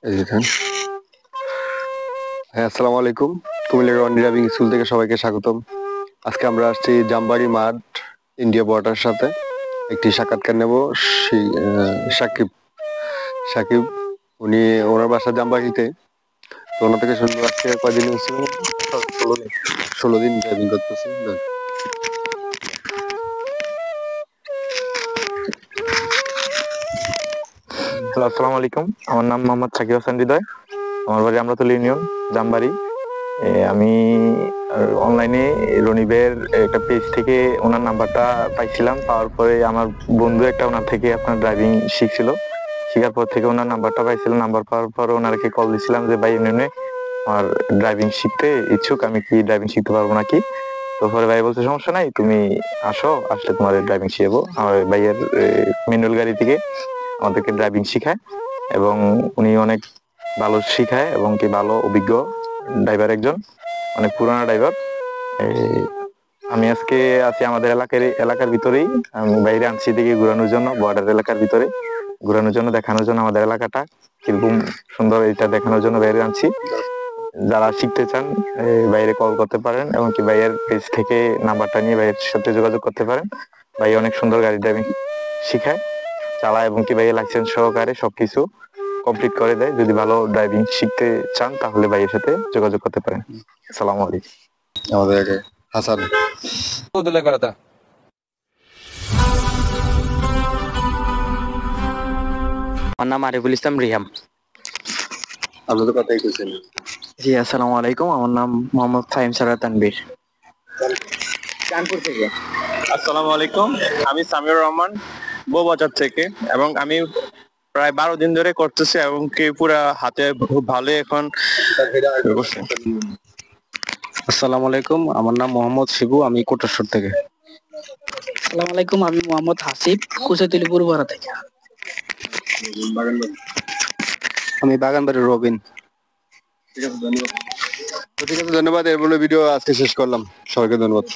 এই যে দেখেন। হ্যাঁ, আসসালামু আলাইকুম। কুমিল্লা রন ড্রাইভিং স্কুল থেকে সবাইকে স্বাগতম। আজকে আমরা আসছি জামবাড়ি মাঠ ইন্ডিয়া বর্ডার সাথে একটি সাক্ষাৎকার নেব। সাকিব সাকিব উনি ওনার বাসা জামবাড়িতে। তো ওনার থেকে শুনবো আজকে কয়দিন হচ্ছে, 16 দিন 16 দিন ড্রাইভিং করতেছে। হ্যালো, আসসালামু আলাইকুম। আমার নাম মোহাম্মদ সাকিব হাসান হৃদয়। আমার বাড়ি আমরাতুল ইউনিয়ন, জামবাড়ি। আমি অনলাইনে রনিবের একটা পেজ থেকে ওনার নাম্বারটা পাইছিলাম। পাওয়ার পরে আমার বন্ধু একটা ওনার থেকে আপনার ড্রাইভিং শিখছিল। শেখার পর থেকে ওনার নাম্বারটা পাইছিলাম। নাম্বার পাওয়ার পর ওনাকে কল দিছিলাম যে ভাই ইউনিয়নে আমার ড্রাইভিং শিখতে ইচ্ছুক, আমি কি ড্রাইভিং শিখতে পারবো নাকি? তো পরে ভাই বলছে সমস্যা নাই, তুমি আসো, আসলে তোমার ড্রাইভিং শিখাবো। আমার ভাইয়ের ম্যানুয়াল গাড়ি থেকে আমাদেরকে ড্রাইভিং শিখায় এবং উনি অনেক ভালো শিখায় এবং কি ভালো অভিজ্ঞ ড্রাইভার, একজন অনেক পুরানো ড্রাইভার। আমি আজকে আছি আমাদের এলাকার ভিতরেই। আমি বাইরে আনছি দিকে ঘোরানোর জন্য, বর্ডার এলাকার ভিতরে ঘোরানোর জন্য, দেখানোর জন্য আমাদের এলাকাটা কিরকম সুন্দর এটা দেখানোর জন্য বাইরে আনছি। যারা শিখতে চান বাইরে কল করতে পারেন এবং কি ভাইয়ের পেজ থেকে নাম্বারটা নিয়ে ভাইয়ের সাথে যোগাযোগ করতে পারেন। ভাই অনেক সুন্দর গাড়ি ড্রাইভিং শিখায়, চালায় এবং কি ভাইয়ের লাইসেন্স সহকারে সবকিছু কমপ্লিট করে দেয়। যদি ভালো ড্রাইভিং শিখতে চান তাহলে ভাইয়ের সাথে যোগাযোগ করতে পারেন। আসসালামু আলাইকুম। আমাদের হাসান। আমার নাম আরিফুল ইসলাম রিহাম। আপনাদের কথাই কইছেন। জি, আসসালামু আলাইকুম। আমার নাম মোহাম্মদ ফাহিম সারা তানবীর, কানপুর থেকে। আসসালামু আলাইকুম, আমি সামিউর রহমান বউবাজার থেকে, এবং আমি প্রায় 12 দিন ধরে করতেছি এবং কি পুরা হাতে খুব ভালো এখন। আসসালামু আলাইকুম, আমার নাম মোহাম্মদ শিবু, আমি কোটেশ্বর থেকে। আসসালামু আলাইকুম, আমি মোহাম্মদ হাসিব, কুচাতুলি পূর্বপাড়া থেকে। আমি বাগানবাড়ির রবিন। ঠিক আছে, ধন্যবাদ। এর বলে ভিডিও আজকে শেষ করলাম। সবাইকে ধন্যবাদ।